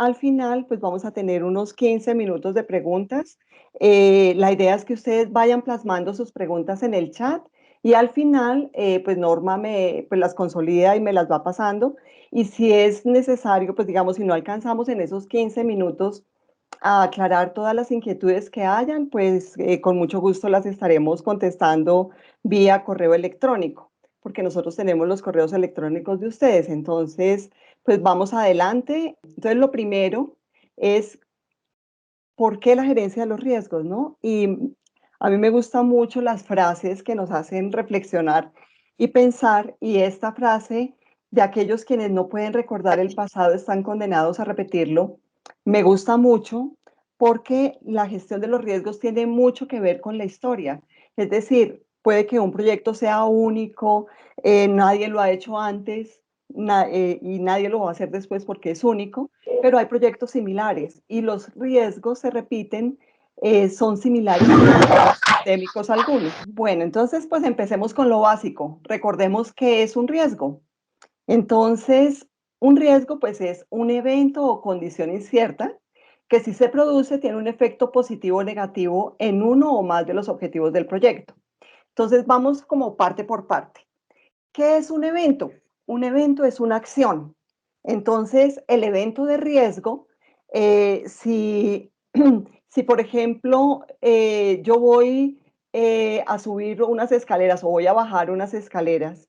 al final, pues vamos a tener unos 15 minutos de preguntas. La idea es que ustedes vayan plasmando sus preguntas en el chat y al final, pues Norma pues las consolida y me las va pasando. Y si es necesario, pues digamos, si no alcanzamos en esos 15 minutos a aclarar todas las inquietudes que hayan, pues con mucho gusto las estaremos contestando vía correo electrónico, porque nosotros tenemos los correos electrónicos de ustedes. Entonces, pues vamos adelante. Entonces, lo primero es por qué la gerencia de los riesgos, ¿no? Y a mí me gustan mucho las frases que nos hacen reflexionar y pensar, y esta frase de aquellos quienes no pueden recordar el pasado están condenados a repetirlo, me gusta mucho porque la gestión de los riesgos tiene mucho que ver con la historia. Es decir, puede que un proyecto sea único, nadie lo ha hecho antes y nadie lo va a hacer después porque es único, pero hay proyectos similares y los riesgos se repiten, son similares sistémicos algunos. Bueno, entonces pues empecemos con lo básico. Recordemos qué es un riesgo. Entonces, un riesgo pues es un evento o condición incierta que si se produce tiene un efecto positivo o negativo en uno o más de los objetivos del proyecto. Entonces vamos como parte por parte. ¿Qué es un evento? Un evento es una acción. Entonces, el evento de riesgo, si, si por ejemplo yo voy a subir unas escaleras o voy a bajar unas escaleras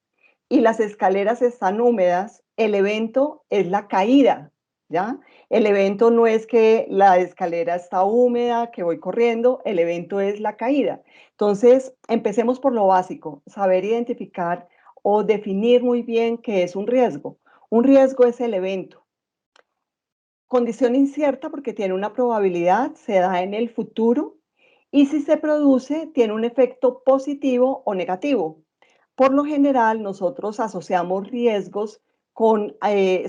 y las escaleras están húmedas, el evento es la caída, ¿ya? El evento no es que la escalera está húmeda, que voy corriendo, el evento es la caída. Entonces, empecemos por lo básico, saber identificar o definir muy bien qué es un riesgo. Un riesgo es el evento. Condición incierta porque tiene una probabilidad, se da en el futuro y si se produce tiene un efecto positivo o negativo. Por lo general nosotros asociamos riesgos con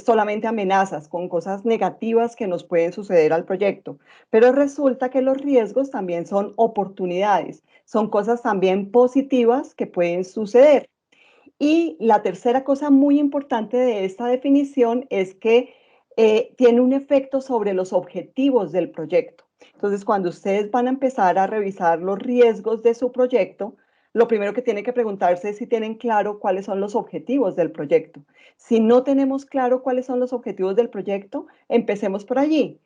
solamente amenazas, con cosas negativas que nos pueden suceder al proyecto, pero resulta que los riesgos también son oportunidades, son cosas también positivas que pueden suceder. Y la tercera cosa muy importante de esta definición es que tiene un efecto sobre los objetivos del proyecto. Entonces, cuando ustedes van a empezar a revisar los riesgos de su proyecto, lo primero que tienen que preguntarse es si tienen claro cuáles son los objetivos del proyecto. Si no tenemos claro cuáles son los objetivos del proyecto, empecemos por allí.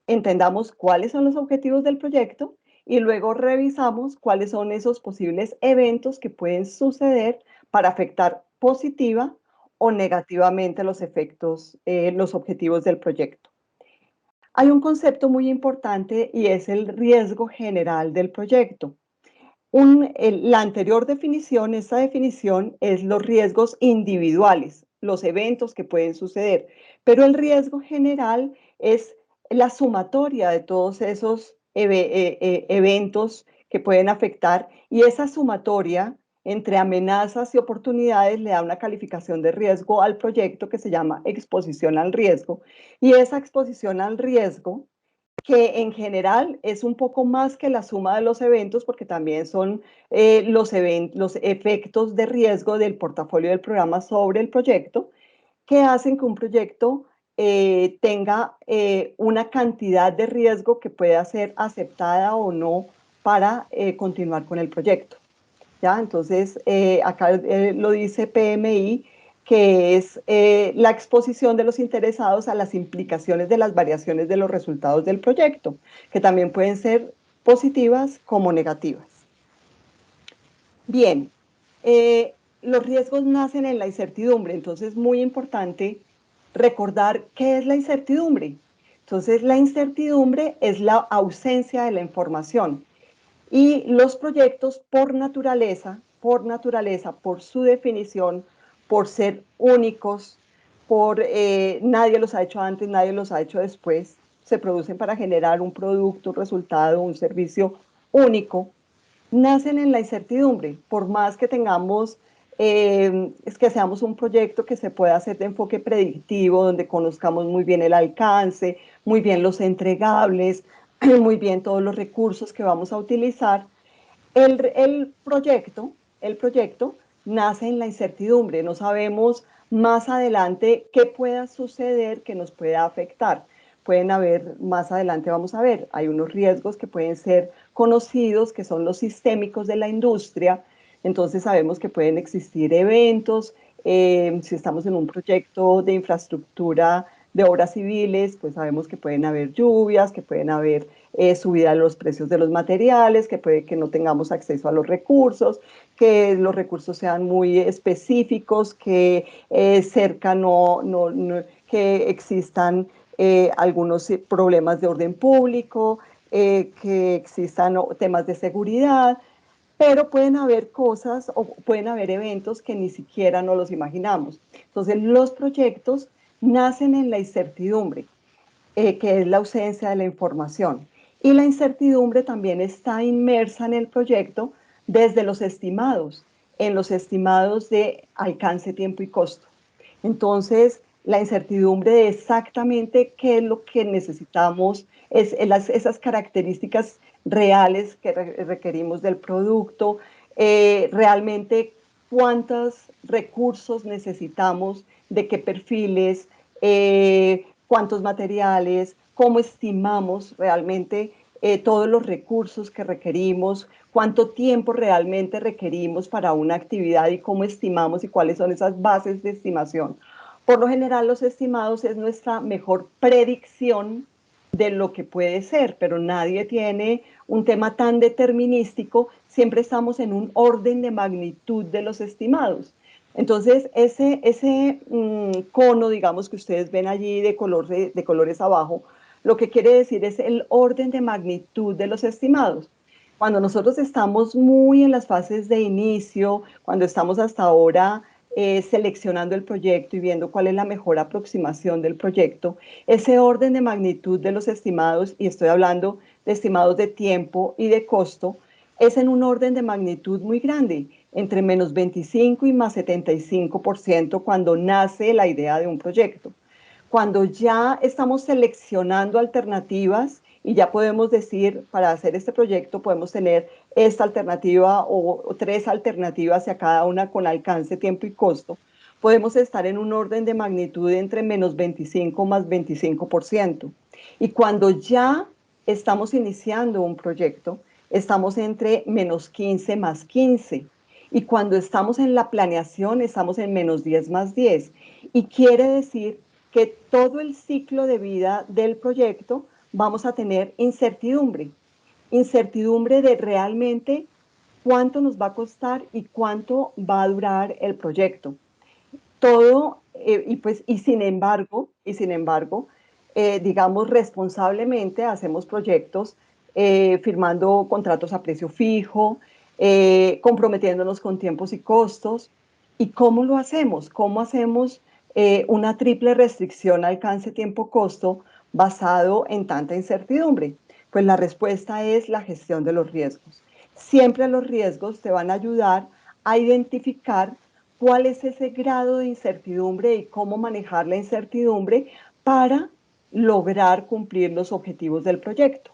Entendamos cuáles son los objetivos del proyecto y luego revisamos cuáles son esos posibles eventos que pueden suceder para afectar positiva o negativamente los efectos, los objetivos del proyecto. Hay un concepto muy importante y es el riesgo general del proyecto. La anterior definición, esta definición es los riesgos individuales, los eventos que pueden suceder, pero el riesgo general es la sumatoria de todos esos eventos que pueden afectar y esa sumatoria entre amenazas y oportunidades le da una calificación de riesgo al proyecto que se llama exposición al riesgo y esa exposición al riesgo que en general es un poco más que la suma de los eventos, porque también son los efectos de riesgo del portafolio del programa sobre el proyecto, que hacen que un proyecto tenga una cantidad de riesgo que pueda ser aceptada o no para continuar con el proyecto. ¿Ya? Entonces, acá lo dice PMI, que es la exposición de los interesados a las implicaciones de las variaciones de los resultados del proyecto, que también pueden ser positivas como negativas. Bien, los riesgos nacen en la incertidumbre, entonces es muy importante recordar qué es la incertidumbre. Entonces, la incertidumbre es la ausencia de la información. Y los proyectos por su definición, por ser únicos, nadie los ha hecho antes, nadie los ha hecho después, se producen para generar un producto, un resultado, un servicio único, nacen en la incertidumbre, por más que tengamos, es que seamos un proyecto que se pueda hacer de enfoque predictivo, donde conozcamos muy bien el alcance, muy bien los entregables, muy bien todos los recursos que vamos a utilizar. El proyecto, el proyecto nace en la incertidumbre, no sabemos más adelante qué pueda suceder que nos pueda afectar. pueden haber, más adelante vamos a ver, hay unos riesgos que pueden ser conocidos, que son los sistémicos de la industria. Entonces sabemos que pueden existir eventos, si estamos en un proyecto de infraestructura de obras civiles, pues sabemos que pueden haber lluvias, que pueden haber subida de los precios de los materiales, que puede que no tengamos acceso a los recursos, que los recursos sean muy específicos, que cerca que existan algunos problemas de orden público, que existan temas de seguridad, pero pueden haber cosas o pueden haber eventos que ni siquiera nos los imaginamos. Entonces, los proyectos nacen en la incertidumbre, que es la ausencia de la información. Y la incertidumbre también está inmersa en el proyecto desde los estimados, en los estimados de alcance, tiempo y costo. Entonces, la incertidumbre de exactamente qué es lo que necesitamos, esas características reales que requerimos del producto, realmente cuántos recursos necesitamos, de qué perfiles, cuántos materiales, cómo estimamos realmente todos los recursos que requerimos, cuánto tiempo realmente requerimos para una actividad y cómo estimamos y cuáles son esas bases de estimación. Por lo general, los estimados es nuestra mejor predicción de lo que puede ser, pero nadie tiene un tema tan determinístico, siempre estamos en un orden de magnitud de los estimados. Entonces, ese cono, digamos, que ustedes ven allí de colores abajo, lo que quiere decir es el orden de magnitud de los estimados. Cuando nosotros estamos muy en las fases de inicio, cuando estamos hasta ahora seleccionando el proyecto y viendo cuál es la mejor aproximación del proyecto, ese orden de magnitud de los estimados, y estoy hablando de estimados de tiempo y de costo, es en un orden de magnitud muy grande, entre menos 25 y más 75% cuando nace la idea de un proyecto. Cuando ya estamos seleccionando alternativas y ya podemos decir, para hacer este proyecto podemos tener esta alternativa o tres alternativas y a cada una con alcance, tiempo y costo, podemos estar en un orden de magnitud entre menos 25 más 25%. Y cuando ya estamos iniciando un proyecto, estamos entre menos 15 más 15. Y cuando estamos en la planeación, estamos en menos 10 más 10. Y quiere decir que todo el ciclo de vida del proyecto vamos a tener incertidumbre. Incertidumbre de realmente cuánto nos va a costar y cuánto va a durar el proyecto. Todo, digamos, responsablemente hacemos proyectos firmando contratos a precio fijo, comprometiéndonos con tiempos y costos. ¿Y cómo lo hacemos? ¿Cómo hacemos una triple restricción alcance, tiempo, costo basado en tanta incertidumbre? Pues la respuesta es la gestión de los riesgos. Siempre los riesgos te van a ayudar a identificar cuál es ese grado de incertidumbre y cómo manejar la incertidumbre para lograr cumplir los objetivos del proyecto.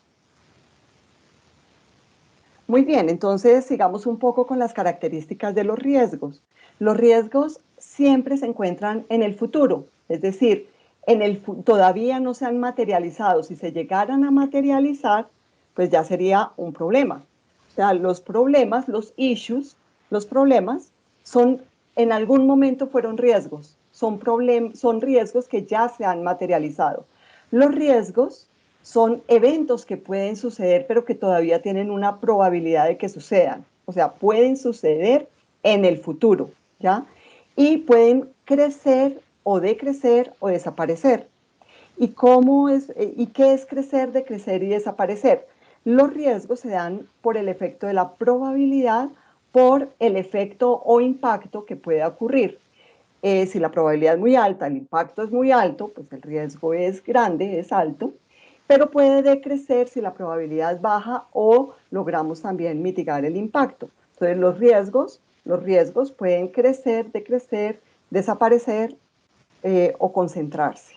Muy bien, entonces sigamos un poco con las características de los riesgos. Los riesgos siempre se encuentran en el futuro, es decir, todavía no se han materializado. Si se llegaran a materializar, pues ya sería un problema. O sea, los problemas, los issues, los problemas son, en algún momento fueron riesgos, son riesgos que ya se han materializado. Los riesgos son eventos que pueden suceder, pero que todavía tienen una probabilidad de que sucedan. O sea, pueden suceder en el futuro, ¿ya? Y pueden crecer o decrecer o desaparecer. ¿Y qué es crecer, decrecer y desaparecer? Los riesgos se dan por el efecto de la probabilidad, por el efecto o impacto que pueda ocurrir. Si la probabilidad es muy alta, el impacto es muy alto, pues el riesgo es grande, es alto, pero puede decrecer si la probabilidad es baja o logramos también mitigar el impacto. Entonces los riesgos pueden crecer, decrecer, desaparecer o concentrarse.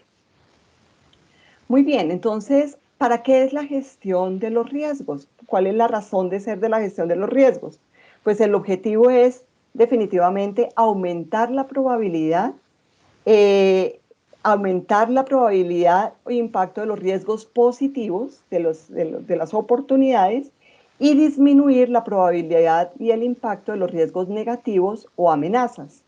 Muy bien, entonces, ¿para qué es la gestión de los riesgos? ¿Cuál es la razón de ser de la gestión de los riesgos? Pues el objetivo es definitivamente aumentar la probabilidad, eh, aumentar la probabilidad o impacto de los riesgos positivos, de las oportunidades, y disminuir la probabilidad y el impacto de los riesgos negativos o amenazas.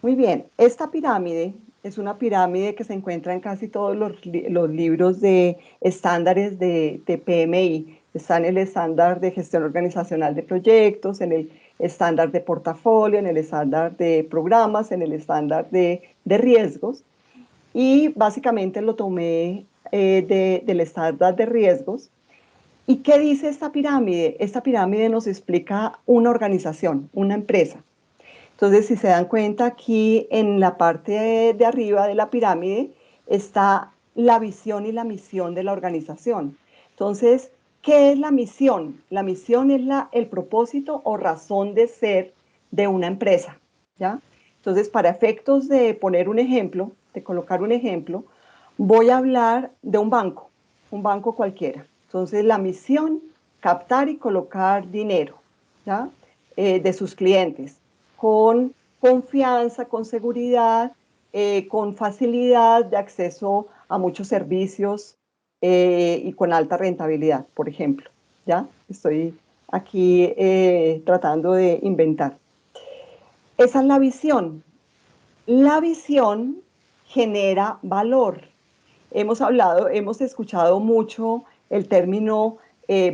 Muy bien, esta pirámide es una pirámide que se encuentra en casi todos los libros de estándares de PMI. Está en el estándar de gestión organizacional de proyectos, en el estándar de portafolio, en el estándar de programas, en el estándar de riesgos. Y básicamente lo tomé del estándar de riesgos. ¿Y qué dice esta pirámide? Esta pirámide nos explica una organización, una empresa. Entonces, si se dan cuenta, aquí en la parte de arriba de la pirámide está la visión y la misión de la organización. Entonces, ¿qué es la misión? La misión es el propósito o razón de ser de una empresa, ¿ya? Entonces, para efectos de poner un ejemplo, de colocar un ejemplo, voy a hablar de un banco cualquiera. Entonces, la misión, captar y colocar dinero, ¿ya? De sus clientes con confianza, con seguridad, con facilidad de acceso a muchos servicios y con alta rentabilidad, por ejemplo. ¿Ya? Estoy aquí tratando de inventar. Esa es la visión. La visión genera valor. Hemos escuchado mucho el término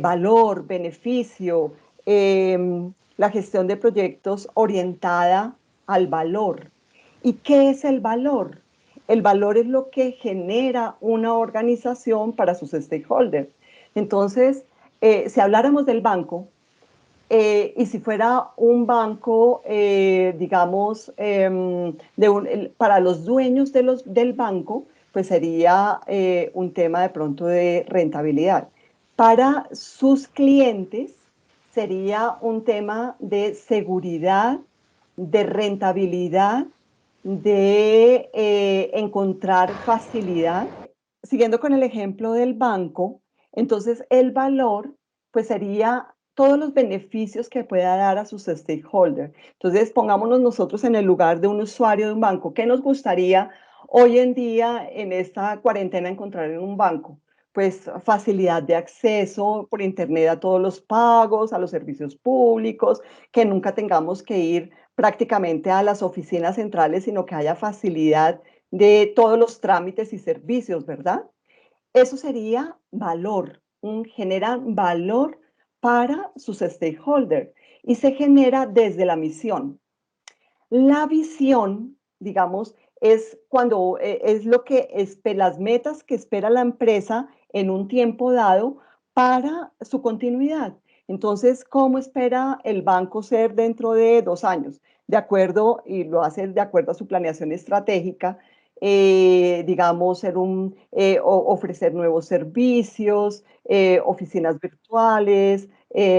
valor, beneficio, la gestión de proyectos orientada al valor. ¿Y qué es el valor? El valor es lo que genera una organización para sus stakeholders. Entonces, si habláramos del banco, y si fuera un banco, digamos, para los dueños del banco, pues sería un tema de pronto de rentabilidad. Para sus clientes sería un tema de seguridad, de rentabilidad, de encontrar facilidad. Siguiendo con el ejemplo del banco, entonces el valor pues sería todos los beneficios que pueda dar a sus stakeholders. Entonces, pongámonos nosotros en el lugar de un usuario de un banco. ¿Qué nos gustaría hoy en día en esta cuarentena encontrar en un banco? Pues facilidad de acceso por internet a todos los pagos, a los servicios públicos, que nunca tengamos que ir prácticamente a las oficinas centrales, sino que haya facilidad de todos los trámites y servicios, ¿verdad? Eso sería valor, generan valor para sus stakeholders y se genera desde la misión. La visión, digamos, es cuando es lo que las metas que espera la empresa en un tiempo dado para su continuidad. Entonces, ¿cómo espera el banco ser dentro de 2 años? De acuerdo, y lo hace de acuerdo a su planeación estratégica, digamos, ofrecer nuevos servicios, oficinas virtuales,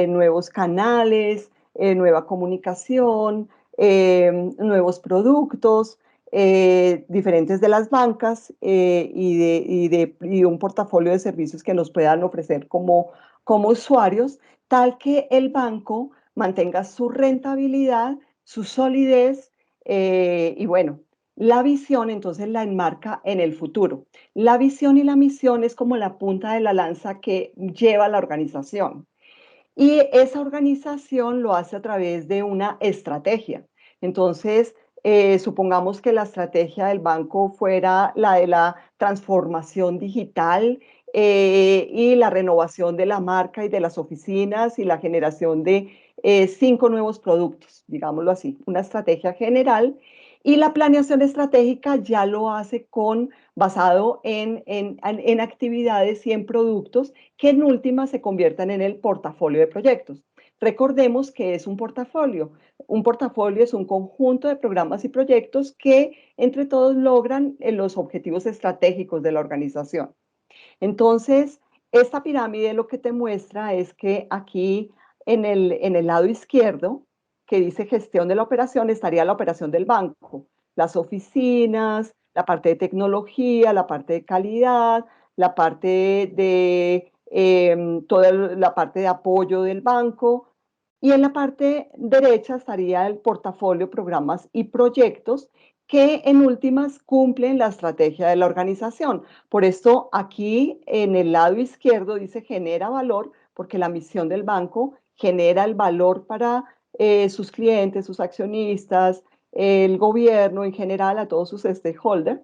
nuevos canales, nueva comunicación, nuevos productos diferentes de las bancas y un portafolio de servicios que nos puedan ofrecer como usuarios, tal que el banco mantenga su rentabilidad, su solidez y bueno, la visión entonces la enmarca en el futuro. La visión y la misión es como la punta de la lanza que lleva la organización. Y esa organización lo hace a través de una estrategia. Entonces, supongamos que la estrategia del banco fuera la de la transformación digital y la renovación de la marca y de las oficinas y la generación de 5 nuevos productos, digámoslo así, una estrategia general. Y la planeación estratégica ya lo hace basado en actividades y en productos que en última se conviertan en el portafolio de proyectos. Recordemos que es un portafolio. Un portafolio es un conjunto de programas y proyectos que entre todos logran los objetivos estratégicos de la organización. Entonces, esta pirámide lo que te muestra es que aquí en el lado izquierdo, que dice gestión de la operación, estaría la operación del banco, las oficinas, la parte de tecnología, la parte de calidad, la parte de toda la parte de apoyo del banco Y en la parte derecha estaría el portafolio, programas y proyectos que en últimas cumplen la estrategia de la organización. Por esto aquí en el lado izquierdo dice genera valor, porque la misión del banco genera el valor para sus clientes, sus accionistas, el gobierno en general, a todos sus stakeholders.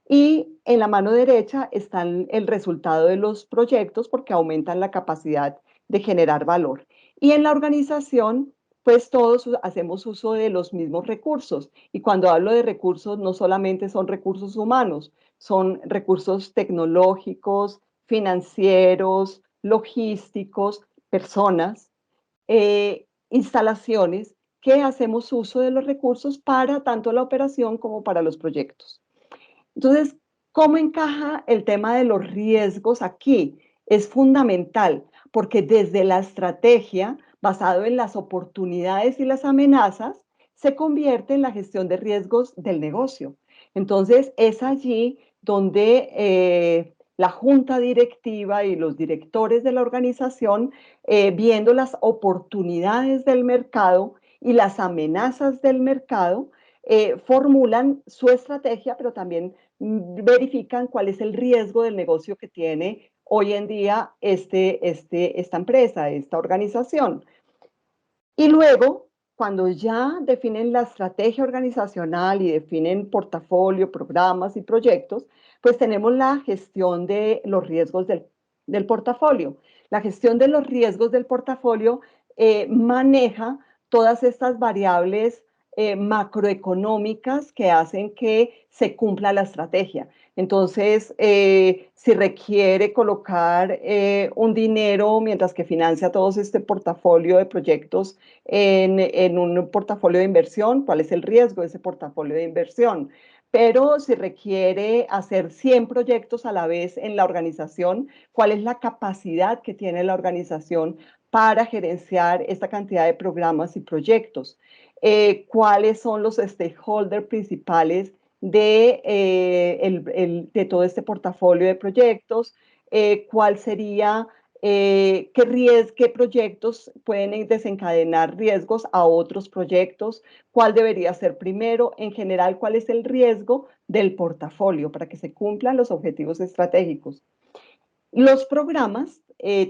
Y en la mano derecha están el resultado de los proyectos porque aumentan la capacidad de generar valor. Y en la organización, pues todos hacemos uso de los mismos recursos. Y cuando hablo de recursos, no solamente son recursos humanos, son recursos tecnológicos, financieros, logísticos, personas, instalaciones que hacemos uso de los recursos para tanto la operación como para los proyectos. Entonces, ¿cómo encaja el tema de los riesgos aquí? Es fundamental porque desde la estrategia, basado en las oportunidades y las amenazas, se convierte en la gestión de riesgos del negocio. Entonces, es allí donde la junta directiva y los directores de la organización, viendo las oportunidades del mercado y las amenazas del mercado, formulan su estrategia, pero también verifican cuál es el riesgo del negocio que tiene hoy en día esta empresa, esta organización. Y luego, cuando ya definen la estrategia organizacional y definen portafolio, programas y proyectos, pues tenemos la gestión de los riesgos del portafolio. La gestión de los riesgos del portafolio maneja todas estas variables macroeconómicas que hacen que se cumpla la estrategia. Entonces, si requiere colocar un dinero mientras que financia todo este portafolio de proyectos en un portafolio de inversión, cuál es el riesgo de ese portafolio de inversión. Pero si requiere hacer 100 proyectos a la vez en la organización, cuál es la capacidad que tiene la organización para gerenciar esta cantidad de programas y proyectos. Cuáles son los stakeholders principales de todo este portafolio de proyectos, cuál sería, qué proyectos pueden desencadenar riesgos a otros proyectos, cuál debería ser primero, en general, cuál es el riesgo del portafolio para que se cumplan los objetivos estratégicos. Los programas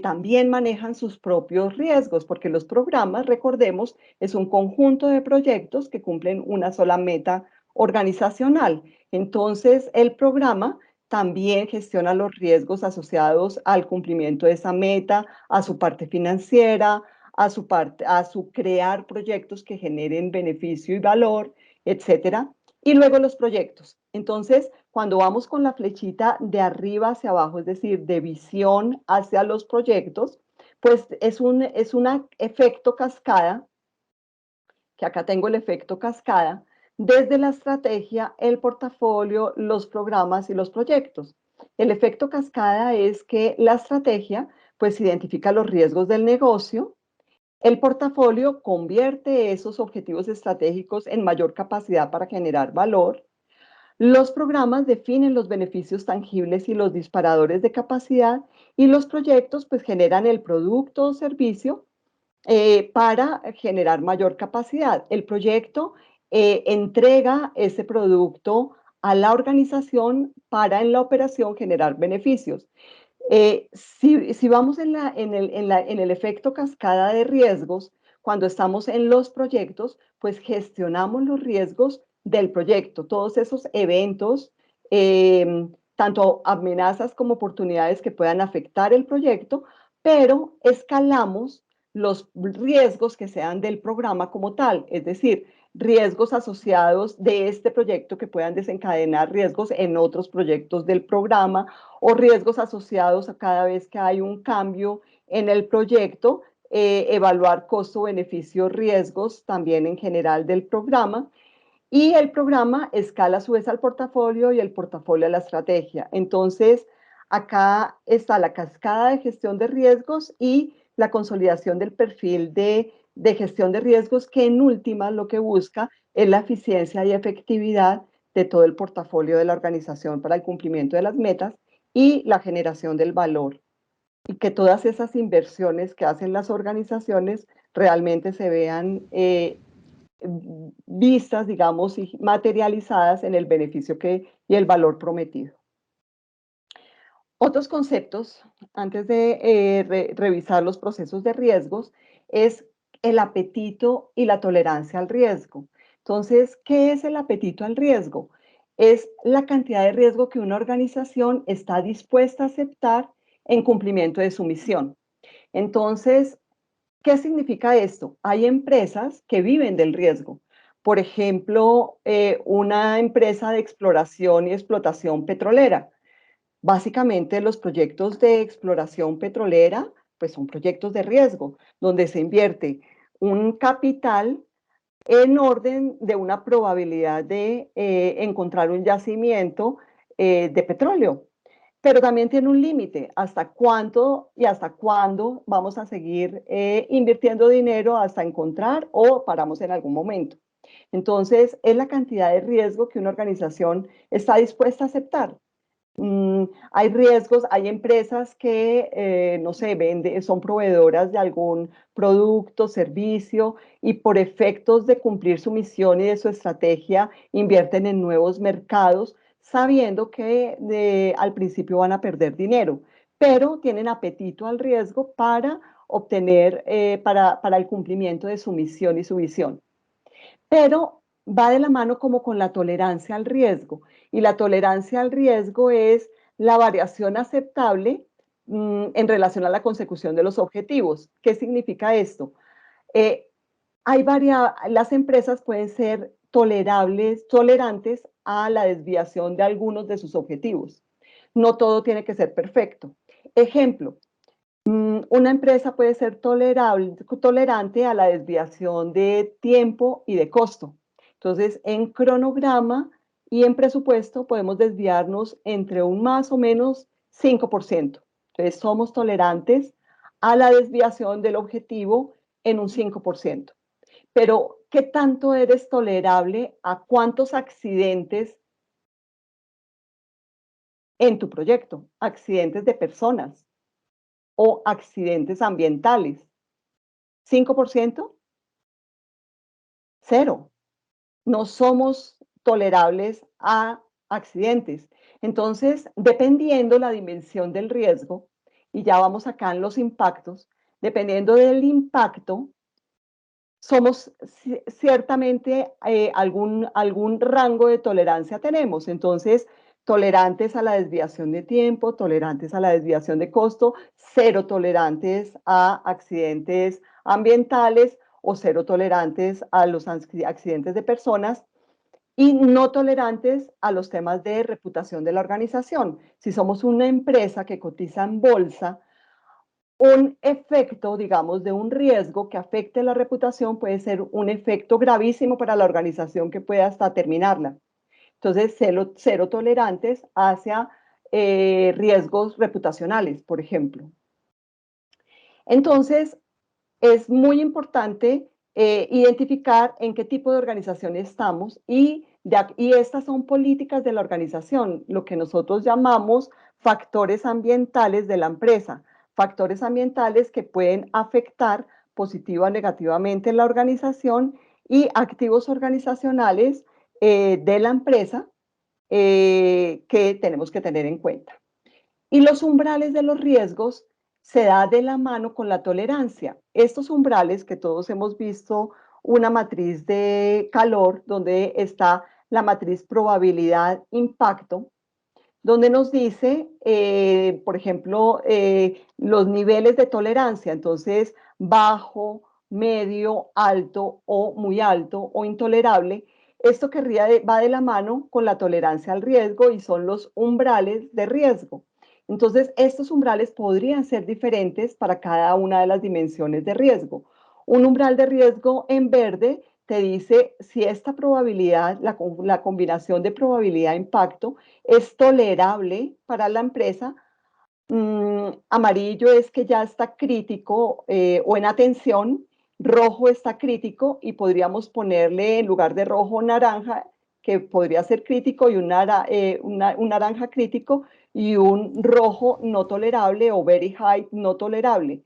también manejan sus propios riesgos, porque los programas, recordemos, es un conjunto de proyectos que cumplen una sola meta organizacional. Entonces, el programa también gestiona los riesgos asociados al cumplimiento de esa meta, a su parte financiera, a su crear proyectos que generen beneficio y valor, etcétera. Y luego los proyectos. Entonces, cuando vamos con la flechita de arriba hacia abajo, es decir, de visión hacia los proyectos, pues es un efecto cascada, que acá tengo el efecto cascada, desde la estrategia, el portafolio, los programas y los proyectos. El efecto cascada es que la estrategia pues identifica los riesgos del negocio, el portafolio convierte esos objetivos estratégicos en mayor capacidad para generar valor. Los programas definen los beneficios tangibles y los disparadores de capacidad y los proyectos pues generan el producto o servicio para generar mayor capacidad. El proyecto entrega ese producto a la organización para en la operación generar beneficios. Si vamos en el efecto cascada de riesgos, cuando estamos en los proyectos, pues gestionamos los riesgos del proyecto, todos esos eventos, tanto amenazas como oportunidades que puedan afectar el proyecto, pero escalamos los riesgos que sean del programa como tal, es decir, riesgos asociados de este proyecto que puedan desencadenar riesgos en otros proyectos del programa o riesgos asociados a cada vez que hay un cambio en el proyecto, evaluar costo, beneficio, riesgos también en general del programa. Y el programa escala a su vez al portafolio y el portafolio a la estrategia. Entonces, acá está la cascada de gestión de riesgos y la consolidación del perfil de gestión de riesgos, que en última lo que busca es la eficiencia y efectividad de todo el portafolio de la organización para el cumplimiento de las metas y la generación del valor. Y que todas esas inversiones que hacen las organizaciones realmente se vean vistas, digamos, y materializadas en el beneficio y el valor prometido. Otros conceptos, antes de revisar los procesos de riesgos, es el apetito y la tolerancia al riesgo. Entonces, ¿qué es el apetito al riesgo? Es la cantidad de riesgo que una organización está dispuesta a aceptar en cumplimiento de su misión. Entonces, ¿qué significa esto? Hay empresas que viven del riesgo. Por ejemplo, una empresa de exploración y explotación petrolera. Básicamente, los proyectos de exploración petrolera, pues son proyectos de riesgo, donde se invierte un capital en orden de una probabilidad de encontrar un yacimiento de petróleo. Pero también tiene un límite, hasta cuánto y hasta cuándo vamos a seguir invirtiendo dinero hasta encontrar o paramos en algún momento. Entonces, es la cantidad de riesgo que una organización está dispuesta a aceptar. Hay riesgos, hay empresas que, no sé, son proveedoras de algún producto, servicio, y por efectos de cumplir su misión y de su estrategia, invierten en nuevos mercados, sabiendo que al principio van a perder dinero, pero tienen apetito al riesgo para obtener, para el cumplimiento de su misión y su visión. Pero va de la mano como con la tolerancia al riesgo. Y la tolerancia al riesgo es la variación aceptable en relación a la consecución de los objetivos. ¿Qué significa esto? Eh, las empresas pueden ser tolerantes a la desviación de algunos de sus objetivos. No todo tiene que ser perfecto. Ejemplo, una empresa puede ser tolerante a la desviación de tiempo y de costo. Entonces, en cronograma y en presupuesto podemos desviarnos entre un más o menos 5%. Entonces, somos tolerantes a la desviación del objetivo en un 5%. Pero, ¿qué tanto eres tolerable a cuántos accidentes en tu proyecto? Accidentes de personas o accidentes ambientales. ¿5%? Cero. No somos tolerables a accidentes. Entonces, dependiendo la dimensión del riesgo, y ya vamos acá en los impactos, dependiendo del impacto, somos ciertamente algún rango de tolerancia tenemos. Entonces, tolerantes a la desviación de tiempo, tolerantes a la desviación de costo, cero tolerantes a accidentes ambientales o cero tolerantes a los accidentes de personas y no tolerantes a los temas de reputación de la organización. Si somos una empresa que cotiza en bolsa, un efecto, digamos, de un riesgo que afecte la reputación puede ser un efecto gravísimo para la organización que puede hasta terminarla. Entonces, cero tolerantes hacia riesgos reputacionales, por ejemplo. Entonces, es muy importante identificar en qué tipo de organización estamos y estas son políticas de la organización, lo que nosotros llamamos factores ambientales de la empresa, factores ambientales que pueden afectar positiva o negativamente la organización y activos organizacionales de la empresa que tenemos que tener en cuenta. Y los umbrales de los riesgos se da de la mano con la tolerancia. Estos umbrales que todos hemos visto, una matriz de calor donde está la matriz probabilidad-impacto, donde nos dice, por ejemplo, los niveles de tolerancia, entonces bajo, medio, alto o muy alto o intolerable. Esto va de la mano con la tolerancia al riesgo y son los umbrales de riesgo. Entonces, estos umbrales podrían ser diferentes para cada una de las dimensiones de riesgo. Un umbral de riesgo en verde te dice si esta probabilidad, la combinación de probabilidad-impacto, es tolerable para la empresa. Amarillo es que ya está crítico o en atención, rojo está crítico y podríamos ponerle en lugar de rojo naranja, que podría ser crítico, y un naranja crítico y un rojo no tolerable o very high no tolerable.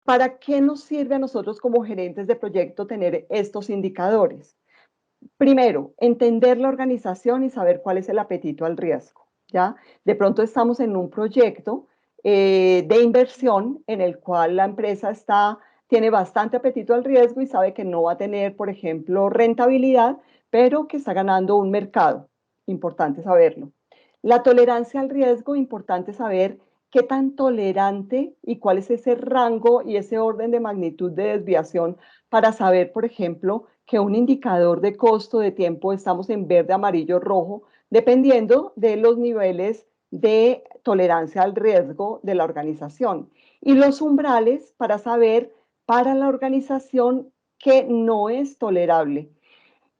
¿Para qué nos sirve a nosotros como gerentes de proyecto tener estos indicadores? Primero, entender la organización y saber cuál es el apetito al riesgo, ¿ya? De pronto estamos en un proyecto de inversión en el cual la empresa tiene bastante apetito al riesgo y sabe que no va a tener, por ejemplo, rentabilidad, pero que está ganando un mercado. Importante saberlo. La tolerancia al riesgo, importante saber qué tan tolerante y cuál es ese rango y ese orden de magnitud de desviación para saber, por ejemplo, que un indicador de costo de tiempo estamos en verde, amarillo, rojo, dependiendo de los niveles de tolerancia al riesgo de la organización. Y los umbrales para saber para la organización que no es tolerable.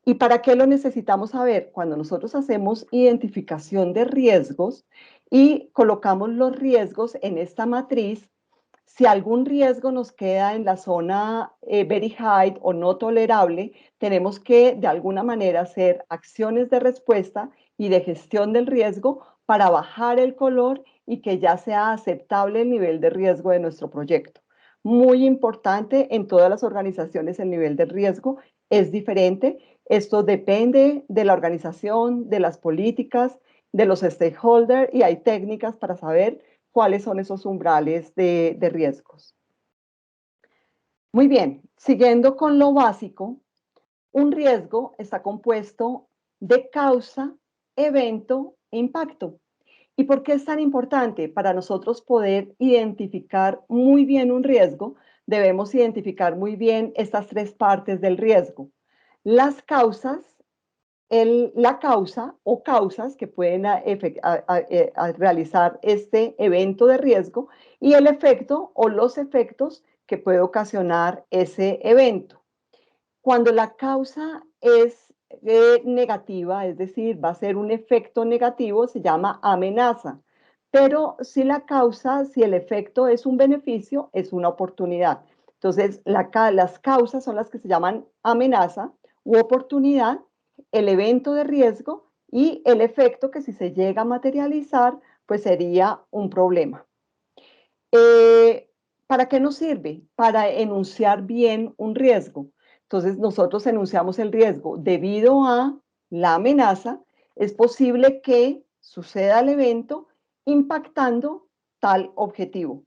¿Y para qué lo necesitamos saber? Cuando nosotros hacemos identificación de riesgos y colocamos los riesgos en esta matriz, si algún riesgo nos queda en la zona very high o no tolerable, tenemos que de alguna manera hacer acciones de respuesta y de gestión del riesgo para bajar el color y que ya sea aceptable el nivel de riesgo de nuestro proyecto. Muy importante, en todas las organizaciones el nivel de riesgo es diferente. Esto depende de la organización, de las políticas, de los stakeholders y hay técnicas para saber cuáles son esos umbrales de riesgos. Muy bien, siguiendo con lo básico, un riesgo está compuesto de causa, evento e impacto. ¿Y por qué es tan importante? Para nosotros poder identificar muy bien un riesgo, debemos identificar muy bien estas tres partes del riesgo. Las causas, la causa o causas que pueden realizar este evento de riesgo y el efecto o los efectos que puede ocasionar ese evento. Cuando la causa es negativa, es decir, va a ser un efecto negativo, se llama amenaza. Pero si la causa, si el efecto es un beneficio, es una oportunidad. Entonces, las causas son las que se llaman amenaza u oportunidad, el evento de riesgo y el efecto que si se llega a materializar, pues sería un problema. ¿Para qué nos sirve? Para enunciar bien un riesgo. Entonces, nosotros enunciamos el riesgo debido a la amenaza, es posible que suceda el evento impactando tal objetivo.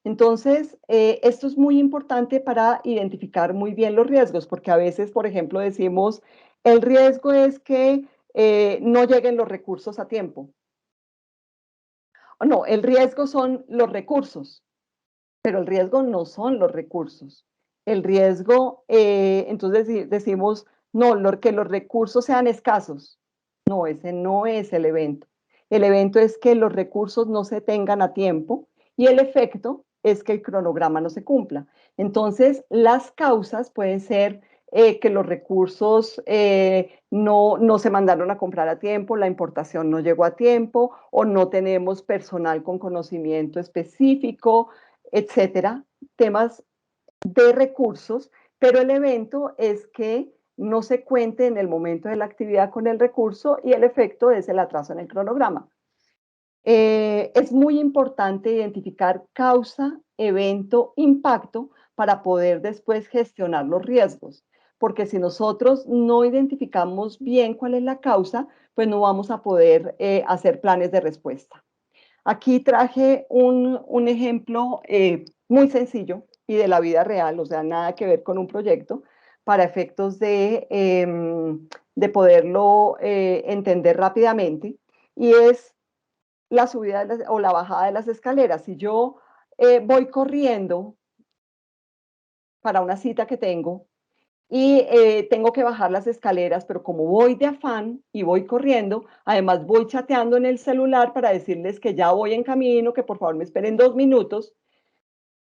Entonces, esto es muy importante para identificar muy bien los riesgos, porque a veces, por ejemplo, decimos, el riesgo es que no lleguen los recursos a tiempo. No, el riesgo son los recursos. Pero el riesgo no son los recursos. El riesgo, entonces decimos, no, que los recursos sean escasos. No, ese no es el evento. El evento es que los recursos no se tengan a tiempo y el efecto es que el cronograma no se cumpla. Entonces, las causas pueden ser que los recursos no se mandaron a comprar a tiempo, la importación no llegó a tiempo o no tenemos personal con conocimiento específico, etcétera, temas de recursos, pero el evento es que no se cuente en el momento de la actividad con el recurso y el efecto es el atraso en el cronograma. Es muy importante identificar causa, evento, impacto para poder después gestionar los riesgos, porque si nosotros no identificamos bien cuál es la causa, pues no vamos a poder hacer planes de respuesta. Aquí traje un ejemplo muy sencillo y de la vida real, o sea, nada que ver con un proyecto, para efectos de poderlo entender rápidamente, y es la subida o la bajada de las escaleras. Si yo voy corriendo para una cita que tengo y tengo que bajar las escaleras, pero como voy de afán y voy corriendo, además voy chateando en el celular para decirles que ya voy en camino, que por favor me esperen 2 minutos,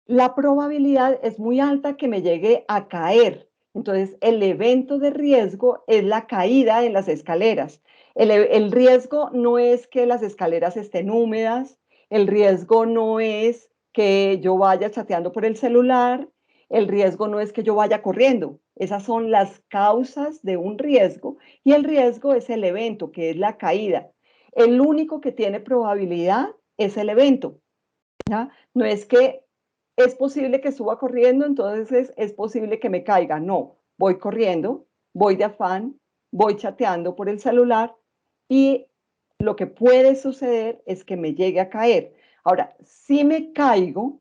la probabilidad es muy alta que me llegue a caer. Entonces, el evento de riesgo es la caída en las escaleras. El riesgo no es que las escaleras estén húmedas, el riesgo no es que yo vaya chateando por el celular, el riesgo no es que yo vaya corriendo. Esas son las causas de un riesgo y el riesgo es el evento, que es la caída. El único que tiene probabilidad es el evento. ¿Ya? No es que es posible que suba corriendo, entonces es posible que me caiga. No, voy corriendo, voy de afán, voy chateando por el celular y lo que puede suceder es que me llegue a caer. Ahora, si me caigo,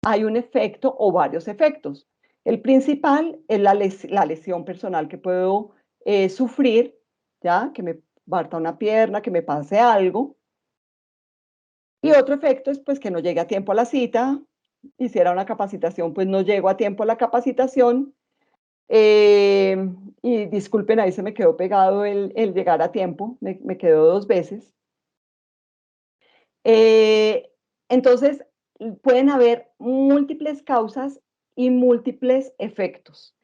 hay un efecto o varios efectos. El principal es la lesión personal que puedo sufrir, ¿ya? Que me parta una pierna, que me pase algo. Y otro efecto es pues que no llegue a tiempo a la cita, hiciera una capacitación, pues no llego a tiempo a la capacitación. eh, y disculpen, ahí se me quedó pegado el llegar a tiempo, me quedó dos veces. Eh, entonces, pueden haber múltiples causas y múltiples efectos.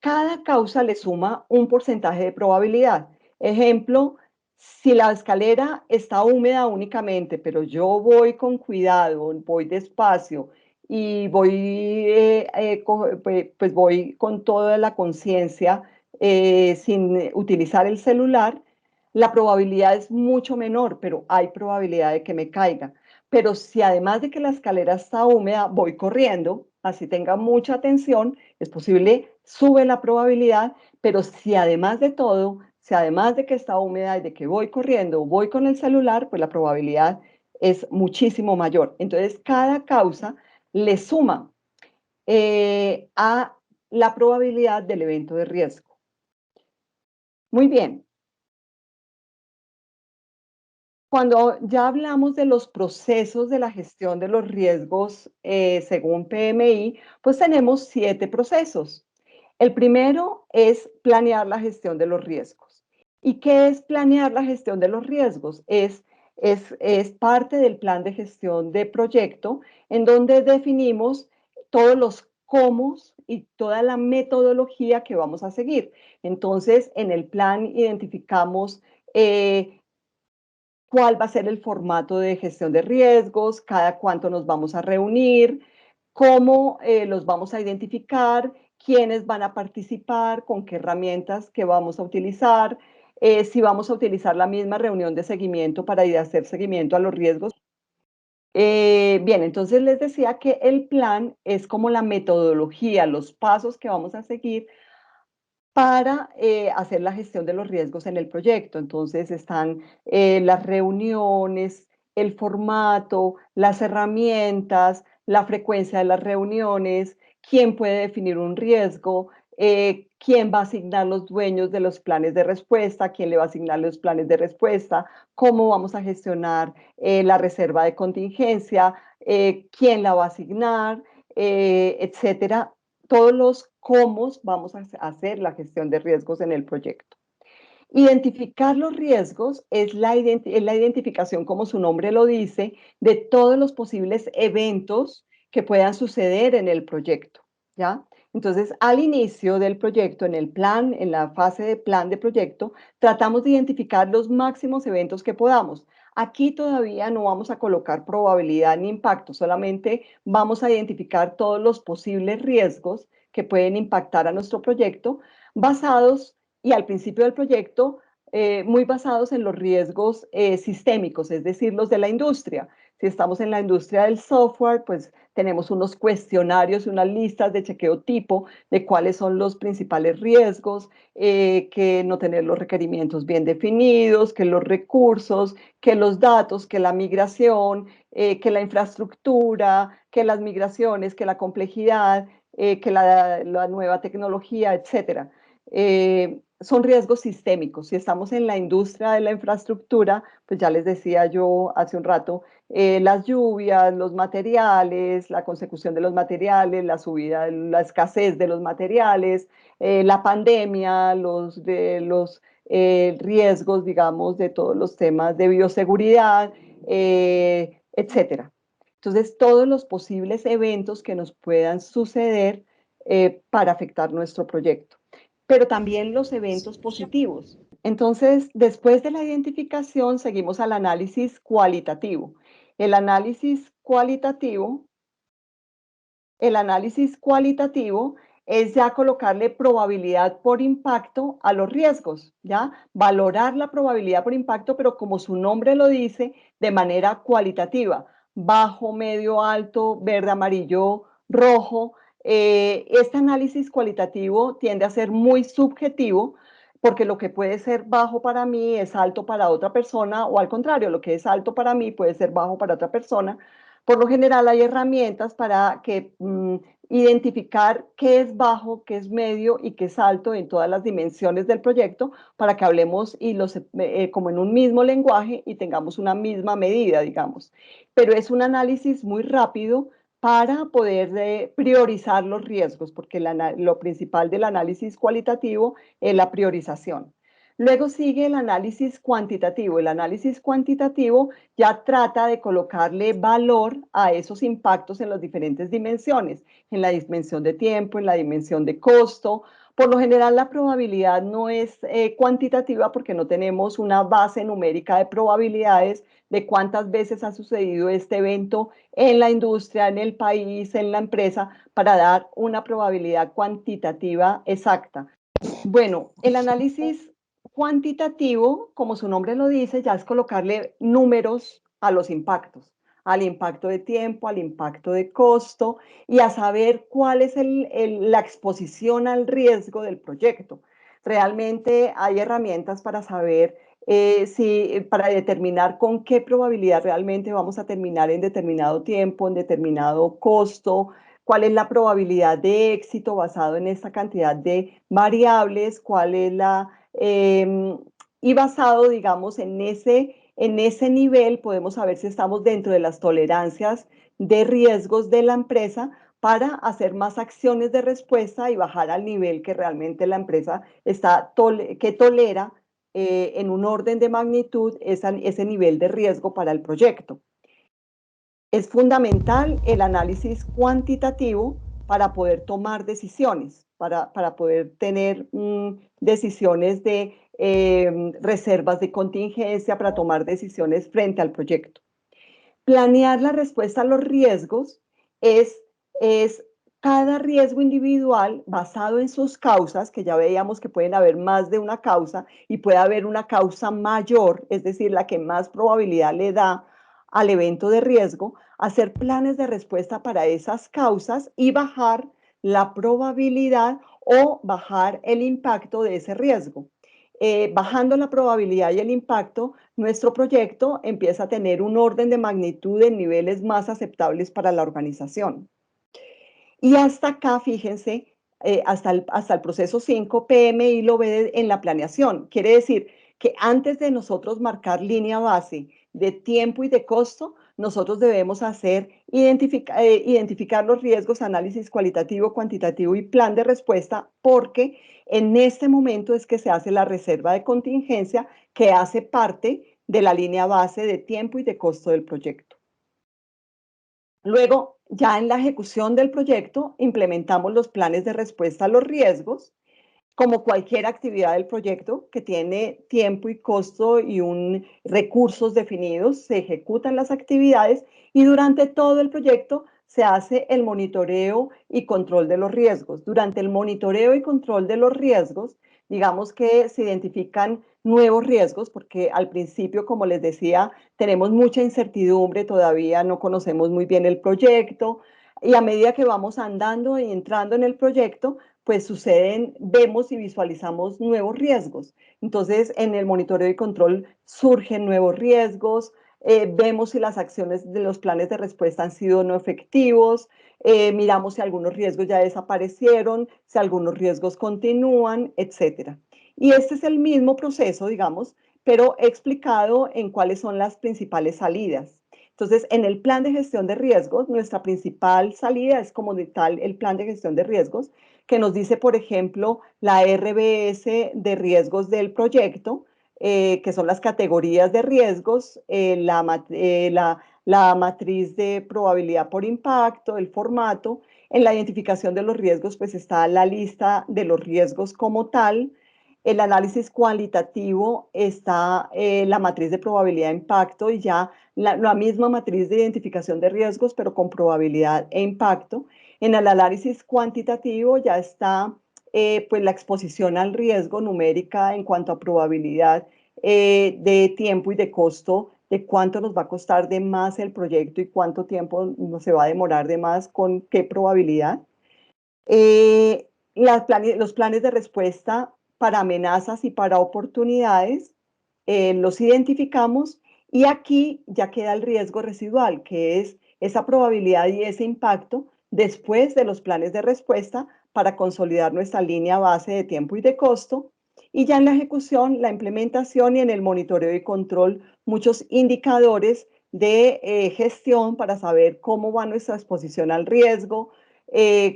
Cada causa le suma un porcentaje de probabilidad. Ejemplo, si la escalera está húmeda únicamente, pero yo voy con cuidado, voy despacio y voy, pues voy con toda la conciencia sin utilizar el celular, la probabilidad es mucho menor, pero hay probabilidad de que me caiga. Pero si además de que la escalera está húmeda, voy corriendo, así tenga mucha tensión, es posible, sube la probabilidad, pero si además de todo, si además de que está húmeda y de que voy corriendo, voy con el celular, pues la probabilidad es muchísimo mayor. Entonces, cada causa le suma a la probabilidad del evento de riesgo. Muy bien, cuando ya hablamos de los procesos de la gestión de los riesgos según PMI, pues tenemos 7 procesos. El primero es planear la gestión de los riesgos. ¿Y qué es planear la gestión de los riesgos? Es parte del plan de gestión de proyecto en donde definimos todos los cómo y toda la metodología que vamos a seguir. Entonces, en el plan identificamos cuál va a ser el formato de gestión de riesgos, cada cuánto nos vamos a reunir, cómo los vamos a identificar, quiénes van a participar, con qué herramientas que vamos a utilizar, si vamos a utilizar la misma reunión de seguimiento para ir a hacer seguimiento a los riesgos. Bien, entonces les decía que el plan es como la metodología, los pasos que vamos a seguir para hacer la gestión de los riesgos en el proyecto. Entonces están las reuniones, el formato, las herramientas, la frecuencia de las reuniones, quién puede definir un riesgo, quién va a asignar los dueños de los planes de respuesta, quién le va a asignar los planes de respuesta, cómo vamos a gestionar la reserva de contingencia, quién la va a asignar, etcétera, todos los cómo vamos a hacer la gestión de riesgos en el proyecto. Identificar los riesgos es la identificación, como su nombre lo dice, de todos los posibles eventos que puedan suceder en el proyecto, ¿ya? Entonces, al inicio del proyecto, en el plan, en la fase de plan de proyecto, tratamos de identificar los máximos eventos que podamos. Aquí todavía no vamos a colocar probabilidad ni impacto, solamente vamos a identificar todos los posibles riesgos que pueden impactar a nuestro proyecto basados y al principio del proyecto muy basados en los riesgos sistémicos, es decir, los de la industria. Si estamos en la industria del software, pues tenemos unos cuestionarios y unas listas de chequeo tipo de cuáles son los principales riesgos, que no tener los requerimientos bien definidos, que los recursos, que los datos, que la migración, que la infraestructura, que las migraciones, que la complejidad, que la nueva tecnología, etcétera. Son riesgos sistémicos. Si estamos en la industria de la infraestructura, pues ya les decía yo hace un rato, las lluvias, los materiales, la consecución de los materiales, la subida, la escasez de los materiales, la pandemia, los riesgos, digamos, de todos los temas de bioseguridad, etcétera. Entonces, todos los posibles eventos que nos puedan suceder para afectar nuestro proyecto, pero también los eventos positivos. Entonces, después de la identificación, seguimos al análisis cualitativo. El análisis cualitativo, el análisis cualitativo es ya colocarle probabilidad por impacto a los riesgos, ¿ya? Valorar la probabilidad por impacto, pero como su nombre lo dice, de manera cualitativa, bajo, medio, alto, verde, amarillo, rojo. Este análisis cualitativo tiende a ser muy subjetivo porque lo que puede ser bajo para mí es alto para otra persona o al contrario, lo que es alto para mí puede ser bajo para otra persona. Por lo general hay herramientas para que identificar qué es bajo, qué es medio y qué es alto en todas las dimensiones del proyecto para que hablemos y como en un mismo lenguaje y tengamos una misma medida, digamos. Pero es un análisis muy rápido para poder priorizar los riesgos, porque lo principal del análisis cualitativo es la priorización. Luego sigue el análisis cuantitativo. El análisis cuantitativo ya trata de colocarle valor a esos impactos en las diferentes dimensiones, en la dimensión de tiempo, en la dimensión de costo. Por lo general, la probabilidad no es cuantitativa porque no tenemos una base numérica de probabilidades de cuántas veces ha sucedido este evento en la industria, en el país, en la empresa, para dar una probabilidad cuantitativa exacta. Bueno, el análisis cuantitativo, como su nombre lo dice, ya es colocarle números a los impactos, al impacto de tiempo, al impacto de costo y a saber cuál es la exposición al riesgo del proyecto. Realmente hay herramientas para saber para determinar con qué probabilidad realmente vamos a terminar en determinado tiempo, en determinado costo, cuál es la probabilidad de éxito basado en esta cantidad de variables, cuál es y basado, digamos, en ese nivel podemos saber si estamos dentro de las tolerancias de riesgos de la empresa para hacer más acciones de respuesta y bajar al nivel que realmente la empresa que tolera en un orden de magnitud ese nivel de riesgo para el proyecto. Es fundamental el análisis cuantitativo para poder tomar decisiones, para poder tener decisiones de reservas de contingencia, para tomar decisiones frente al proyecto. Planear la respuesta a los riesgos es cada riesgo individual basado en sus causas, que ya veíamos que pueden haber más de una causa y puede haber una causa mayor, es decir, la que más probabilidad le da al evento de riesgo, hacer planes de respuesta para esas causas y bajar la probabilidad o bajar el impacto de ese riesgo. Bajando la probabilidad y el impacto, nuestro proyecto empieza a tener un orden de magnitud en niveles más aceptables para la organización. Y hasta acá, fíjense, hasta el proceso 5, PMI lo ve en la planeación. Quiere decir que antes de nosotros marcar línea base de tiempo y de costo, nosotros debemos identificar los riesgos, análisis cualitativo, cuantitativo y plan de respuesta, porque en este momento es que se hace la reserva de contingencia que hace parte de la línea base de tiempo y de costo del proyecto. Luego, ya en la ejecución del proyecto, implementamos los planes de respuesta a los riesgos, como cualquier actividad del proyecto que tiene tiempo y costo y recursos definidos, se ejecutan las actividades y durante todo el proyecto se hace el monitoreo y control de los riesgos. Durante el monitoreo y control de los riesgos, digamos que se identifican nuevos riesgos, porque al principio, como les decía, tenemos mucha incertidumbre, todavía no conocemos muy bien el proyecto, y a medida que vamos andando y entrando en el proyecto, pues vemos y visualizamos nuevos riesgos. Entonces, en el monitoreo y control surgen nuevos riesgos, vemos si las acciones de los planes de respuesta han sido no efectivos, miramos si algunos riesgos ya desaparecieron, si algunos riesgos continúan, etcétera. Y este es el mismo proceso, digamos, pero explicado en cuáles son las principales salidas. Entonces, en el plan de gestión de riesgos, nuestra principal salida es como de tal el plan de gestión de riesgos, que nos dice, por ejemplo, la RBS de riesgos del proyecto, que son las categorías de riesgos, la matriz de probabilidad por impacto, el formato. En la identificación de los riesgos, pues está la lista de los riesgos como tal. El análisis cualitativo está la matriz de probabilidad de impacto y ya la misma matriz de identificación de riesgos, pero con probabilidad e impacto. En el análisis cuantitativo ya está pues la exposición al riesgo numérica en cuanto a probabilidad de tiempo y de costo de cuánto nos va a costar de más el proyecto y cuánto tiempo se va a demorar de más, con qué probabilidad. Los planes de respuesta para amenazas y para oportunidades los identificamos y aquí ya queda el riesgo residual, que es esa probabilidad y ese impacto después de los planes de respuesta para consolidar nuestra línea base de tiempo y de costo. Y ya en la ejecución, la implementación y en el monitoreo y control, muchos indicadores de gestión para saber cómo va nuestra exposición al riesgo,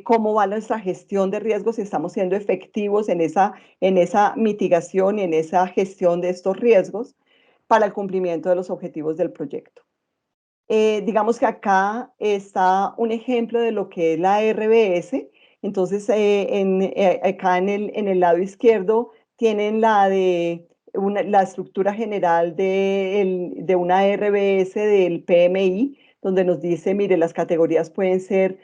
cómo va nuestra gestión de riesgos, si estamos siendo efectivos en esa mitigación y en esa gestión de estos riesgos para el cumplimiento de los objetivos del proyecto. Digamos que acá está un ejemplo de lo que es la RBS. Entonces, acá en el lado izquierdo tienen la estructura general de una RBS del PMI, donde nos dice, mire, las categorías pueden ser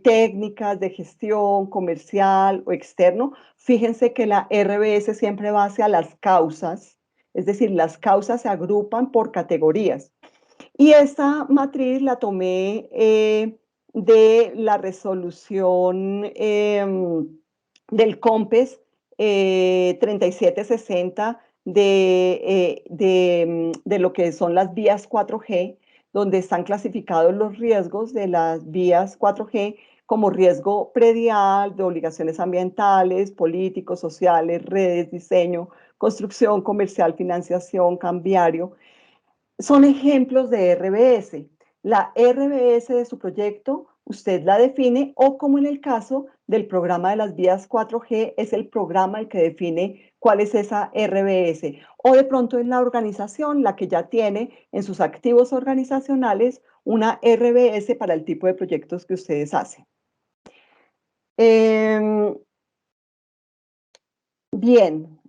técnicas de gestión, comercial o externo. Fíjense que la RBS siempre va hacia las causas, es decir, las causas se agrupan por categorías. Y esta matriz la tomé de la resolución del COMPES 3760 de lo que son las vías 4G, donde están clasificados los riesgos de las vías 4G como riesgo predial, de obligaciones ambientales, políticos, sociales, redes, diseño, construcción, comercial, financiación, cambiario. Son ejemplos de RBS. La RBS de su proyecto, usted la define, o como en el caso del programa de las vías 4G, es el programa el que define cuál es esa RBS. O de pronto es la organización la que ya tiene en sus activos organizacionales una RBS para el tipo de proyectos que ustedes hacen. Bien,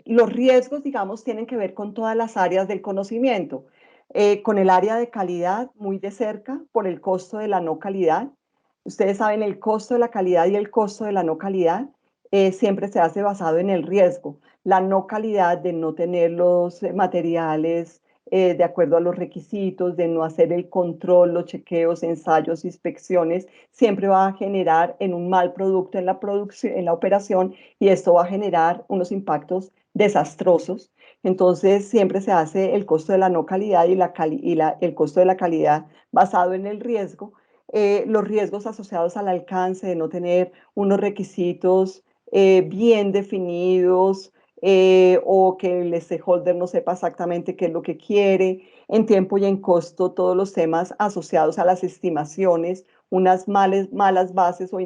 los riesgos, digamos, tienen que ver con todas las áreas del conocimiento, con el área de calidad muy de cerca por el costo de la no calidad. Ustedes saben, el costo de la calidad y el costo de la no calidad siempre se hace basado en el riesgo. La no calidad de no tener los materiales de acuerdo a los requisitos, de no hacer el control, los chequeos, ensayos, inspecciones, siempre va a generar en un mal producto en la producción, en la operación, y esto va a generar unos impactos desastrosos. Entonces, siempre se hace el costo de la no calidad el costo de la calidad basado en el riesgo. Los riesgos asociados al alcance de no tener unos requisitos bien definidos, o que el stakeholder no sepa exactamente qué es lo que quiere, en tiempo y en costo, todos los temas asociados a las estimaciones, unas malas bases o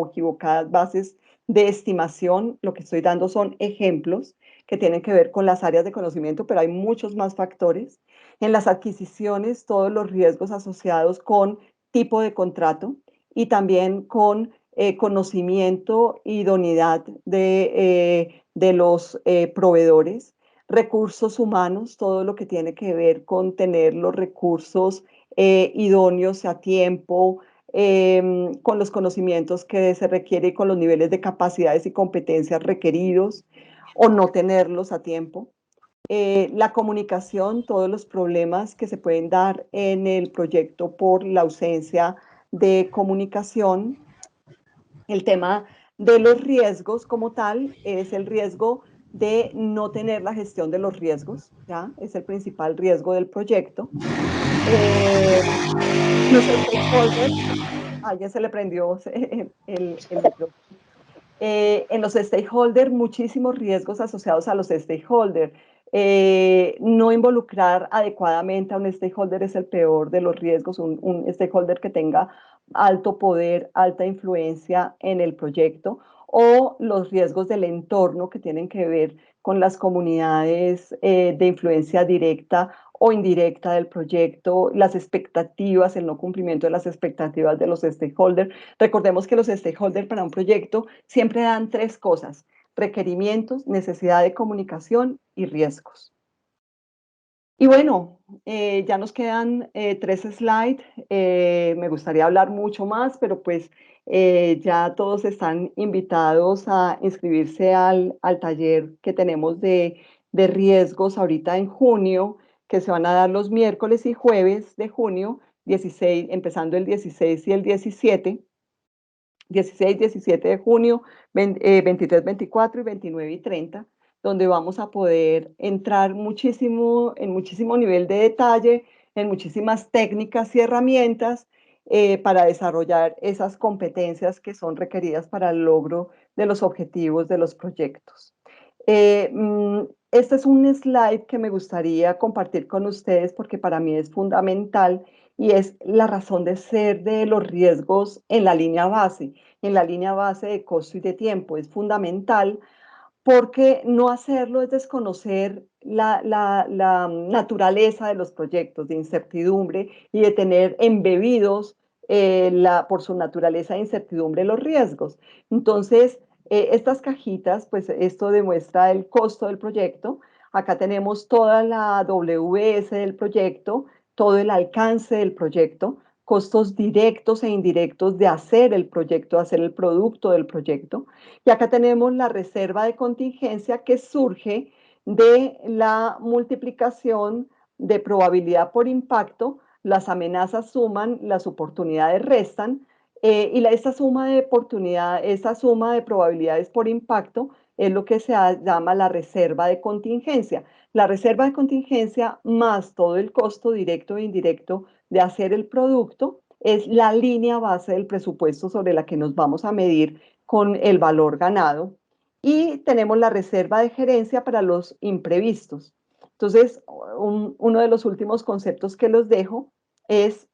equivocadas bases de estimación. Lo que estoy dando son ejemplos que tienen que ver con las áreas de conocimiento, pero hay muchos más factores. En las adquisiciones, todos los riesgos asociados con tipo de contrato y también con conocimiento, idoneidad de los proveedores, recursos humanos, todo lo que tiene que ver con tener los recursos idóneos a tiempo, con los conocimientos que se requiere y con los niveles de capacidades y competencias requeridos o no tenerlos a tiempo. La comunicación, todos los problemas que se pueden dar en el proyecto por la ausencia de comunicación. El tema de los riesgos como tal es el riesgo de no tener la gestión de los riesgos, ¿ya? Es el principal riesgo del proyecto. Los stakeholders, ya se le prendió el micrófono. En los stakeholders, muchísimos riesgos asociados a los stakeholders. No involucrar adecuadamente a un stakeholder es el peor de los riesgos. Un stakeholder que tenga alto poder, alta influencia en el proyecto, o los riesgos del entorno que tienen que ver con las comunidades de influencia directa o indirecta del proyecto, las expectativas, el no cumplimiento de las expectativas de los stakeholders. Recordemos que los stakeholders para un proyecto siempre dan tres cosas: requerimientos, necesidad de comunicación y riesgos. Y bueno, ya nos quedan 3 slides. Me gustaría hablar mucho más, pero pues ya todos están invitados a inscribirse al taller que tenemos de riesgos ahorita en junio, que se van a dar los miércoles y jueves de junio, 16, empezando el 16 y el 17, 16, 17 de junio, 23, 24 y 29 y 30, donde vamos a poder entrar muchísimo, en muchísimo nivel de detalle, en muchísimas técnicas y herramientas para desarrollar esas competencias que son requeridas para el logro de los objetivos de los proyectos. Este es un slide que me gustaría compartir con ustedes porque para mí es fundamental y es la razón de ser de los riesgos en la línea base de costo y de tiempo. Es fundamental porque no hacerlo es desconocer la naturaleza de los proyectos, de incertidumbre y de tener embebidos por su naturaleza de incertidumbre los riesgos. Entonces, estas cajitas, pues esto demuestra el costo del proyecto. Acá tenemos toda la WS del proyecto, todo el alcance del proyecto, costos directos e indirectos de hacer el proyecto, de hacer el producto del proyecto. Y acá tenemos la reserva de contingencia que surge de la multiplicación de probabilidad por impacto. Las amenazas suman, las oportunidades restan, esta suma de esta suma de probabilidades por impacto es lo que se llama la reserva de contingencia. La reserva de contingencia más todo el costo directo e indirecto de hacer el producto es la línea base del presupuesto sobre la que nos vamos a medir con el valor ganado. Y tenemos la reserva de gerencia para los imprevistos. Entonces, uno de los últimos conceptos que los dejo es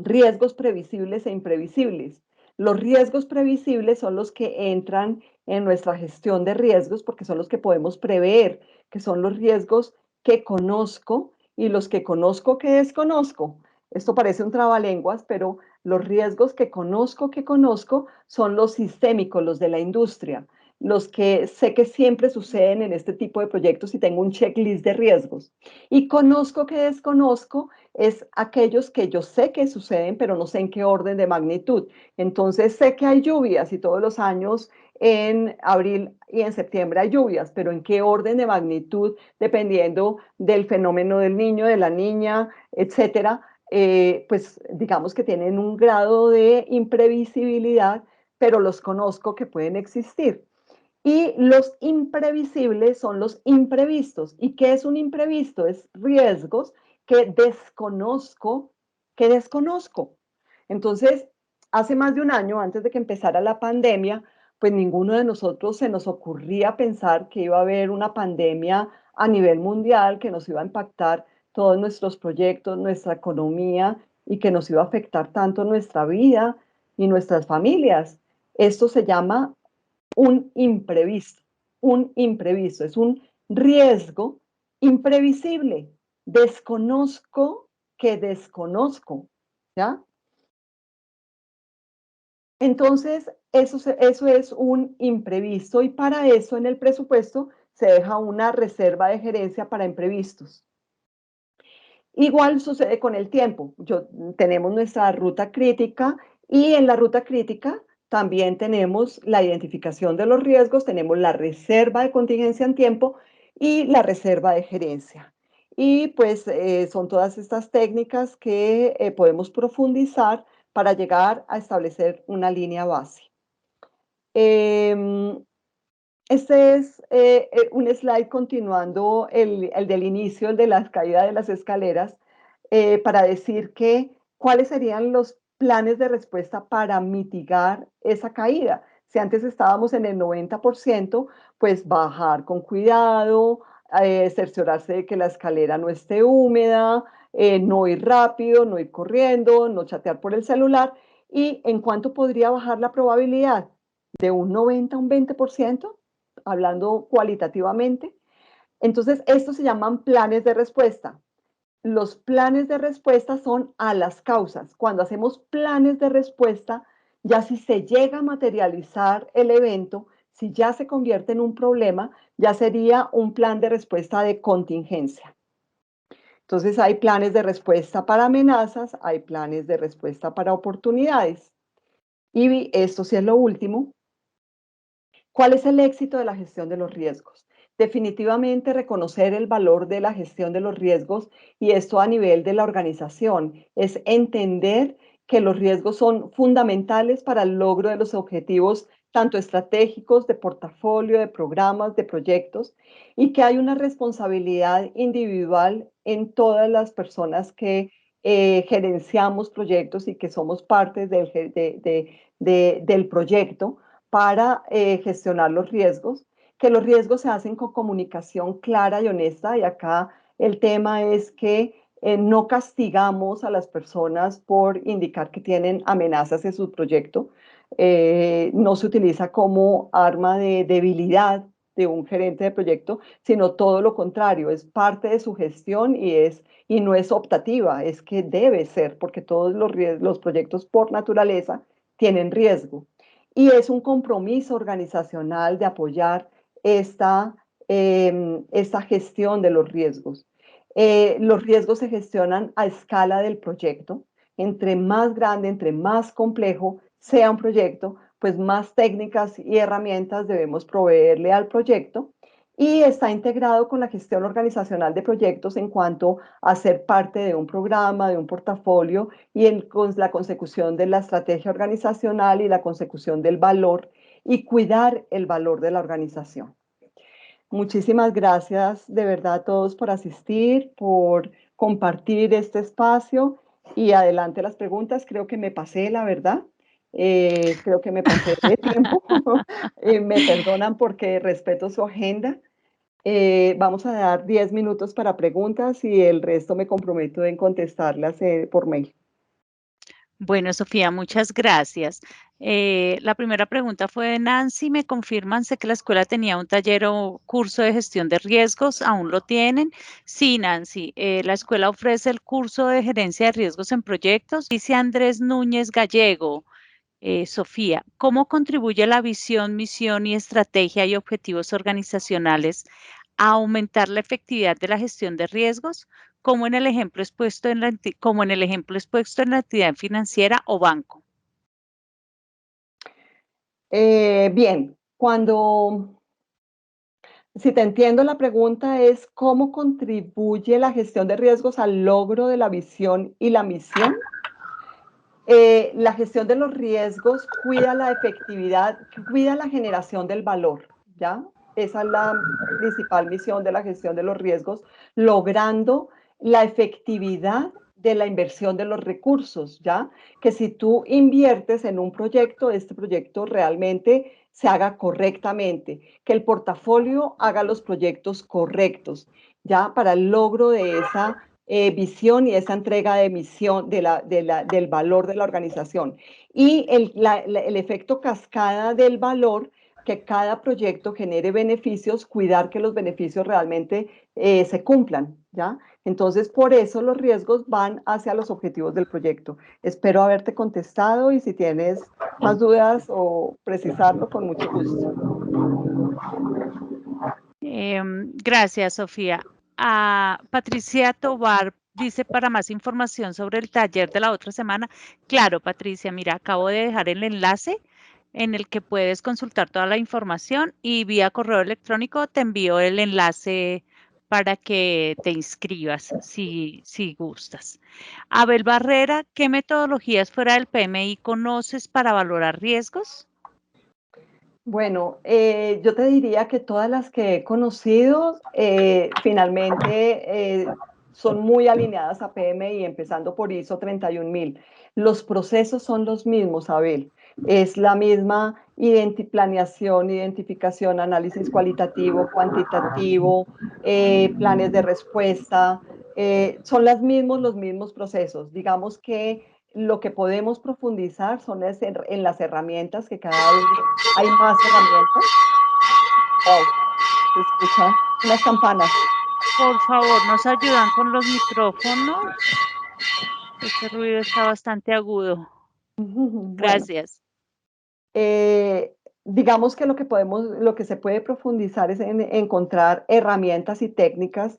riesgos previsibles e imprevisibles. Los riesgos previsibles son los que entran en nuestra gestión de riesgos porque son los que podemos prever, que son los riesgos que conozco y los que conozco que desconozco. Esto parece un trabalenguas, pero los riesgos que conozco son los sistémicos, los de la industria, los que sé que siempre suceden en este tipo de proyectos y tengo un checklist de riesgos. Y conozco que desconozco es aquellos que yo sé que suceden, pero no sé en qué orden de magnitud. Entonces sé que hay lluvias y todos los años en abril y en septiembre hay lluvias, pero en qué orden de magnitud, dependiendo del fenómeno del niño, de la niña, etcétera, pues digamos que tienen un grado de imprevisibilidad, pero los conozco que pueden existir. Y los imprevisibles son los imprevistos. ¿Y qué es un imprevisto? Es riesgos que desconozco. Entonces, hace más de un año, antes de que empezara la pandemia, pues ninguno de nosotros se nos ocurría pensar que iba a haber una pandemia a nivel mundial que nos iba a impactar todos nuestros proyectos, nuestra economía y que nos iba a afectar tanto nuestra vida y nuestras familias. Esto se llama un imprevisto. Un imprevisto es un riesgo imprevisible. Desconozco que desconozco, ¿ya? Entonces, eso es un imprevisto y para eso en el presupuesto se deja una reserva de gerencia para imprevistos. Igual sucede con el tiempo. Tenemos nuestra ruta crítica y en la ruta crítica también tenemos la identificación de los riesgos, tenemos la reserva de contingencia en tiempo y la reserva de gerencia. Y pues son todas estas técnicas que podemos profundizar para llegar a establecer una línea base. Eh, este es un slide continuando el del inicio, el de la caída de las escaleras, para decir que cuáles serían los planes de respuesta para mitigar esa caída. Si antes estábamos en el 90%, pues bajar con cuidado, cerciorarse de que la escalera no esté húmeda, no ir rápido, no ir corriendo, no chatear por el celular. ¿Y en cuánto podría bajar la probabilidad? ¿De un 90 a un 20%? Hablando cualitativamente. Entonces, estos se llaman planes de respuesta. Los planes de respuesta son a las causas. Cuando hacemos planes de respuesta, ya si se llega a materializar el evento, si ya se convierte en un problema, ya sería un plan de respuesta de contingencia. Entonces, hay planes de respuesta para amenazas, hay planes de respuesta para oportunidades. Y esto sí es lo último. ¿Cuál es el éxito de la gestión de los riesgos? definitivamente reconocer el valor de la gestión de los riesgos y esto a nivel de la organización. Es entender que los riesgos son fundamentales para el logro de los objetivos tanto estratégicos, de portafolio, de programas, de proyectos, y que hay una responsabilidad individual en todas las personas que gerenciamos proyectos y que somos parte del proyecto para gestionar los riesgos, que los riesgos se hacen con comunicación clara y honesta, y acá el tema es que no castigamos a las personas por indicar que tienen amenazas en su proyecto, no se utiliza como arma de debilidad de un gerente de proyecto, sino todo lo contrario, es parte de su gestión y no es optativa, es que debe ser, porque todos los proyectos por naturaleza tienen riesgo. Y es un compromiso organizacional de apoyar esta gestión de los riesgos. Los riesgos se gestionan a escala del proyecto. Entre más grande, entre más complejo sea un proyecto, pues más técnicas y herramientas debemos proveerle al proyecto y está integrado con la gestión organizacional de proyectos en cuanto a ser parte de un programa, de un portafolio y con la consecución de la estrategia organizacional y la consecución del valor y cuidar el valor de la organización. Muchísimas gracias de verdad a todos por asistir, por compartir este espacio y adelante las preguntas. Creo que me pasé, la verdad. Creo que me pasé de tiempo. Me perdonan porque respeto su agenda. Vamos a dar 10 minutos para preguntas y el resto me comprometo en contestarlas por mail. Bueno, Sofía, muchas gracias. La primera pregunta fue de Nancy. ¿Me confirman? Sé que la escuela tenía un taller o curso de gestión de riesgos. ¿Aún lo tienen? Sí, Nancy. La escuela ofrece el curso de gerencia de riesgos en proyectos. Dice Andrés Núñez Gallego. Sofía, ¿cómo contribuye la visión, misión y estrategia y objetivos organizacionales a aumentar la efectividad de la gestión de riesgos, como en el ejemplo expuesto en la entidad financiera o banco? Bien, si te entiendo, la pregunta es cómo contribuye la gestión de riesgos al logro de la visión y la misión. La gestión de los riesgos cuida la efectividad, cuida la generación del valor, ¿ya? Esa es la principal misión de la gestión de los riesgos, logrando la efectividad de la inversión de los recursos, ¿ya? Que si tú inviertes en un proyecto, este proyecto realmente se haga correctamente, que el portafolio haga los proyectos correctos, ¿ya? Para el logro de esa visión y esa entrega de misión del valor de la organización. Y el efecto cascada del valor, que cada proyecto genere beneficios, cuidar que los beneficios realmente se cumplan, ¿ya? Entonces, por eso los riesgos van hacia los objetivos del proyecto. Espero haberte contestado y si tienes más dudas o precisarlo, con mucho gusto. Gracias, Sofía. Patricia Tobar dice para más información sobre el taller de la otra semana. Claro, Patricia, mira, acabo de dejar el enlace en el que puedes consultar toda la información y vía correo electrónico te envío el enlace para que te inscribas si gustas. Abel Barrera, ¿qué metodologías fuera del PMI conoces para valorar riesgos? Bueno, yo te diría que todas las que he conocido finalmente son muy alineadas a PMI, empezando por ISO 31000. Los procesos son los mismos, Abel. Es la misma planeación, identificación, análisis cualitativo, cuantitativo, planes de respuesta. Son los mismos procesos. Digamos que lo que podemos profundizar son en las herramientas, que cada vez hay más herramientas. Wow, se escuchan unas campanas. Por favor, ¿nos ayudan con los micrófonos? Ese ruido está bastante agudo. Bueno, Gracias. digamos que lo que se puede profundizar es en encontrar herramientas y técnicas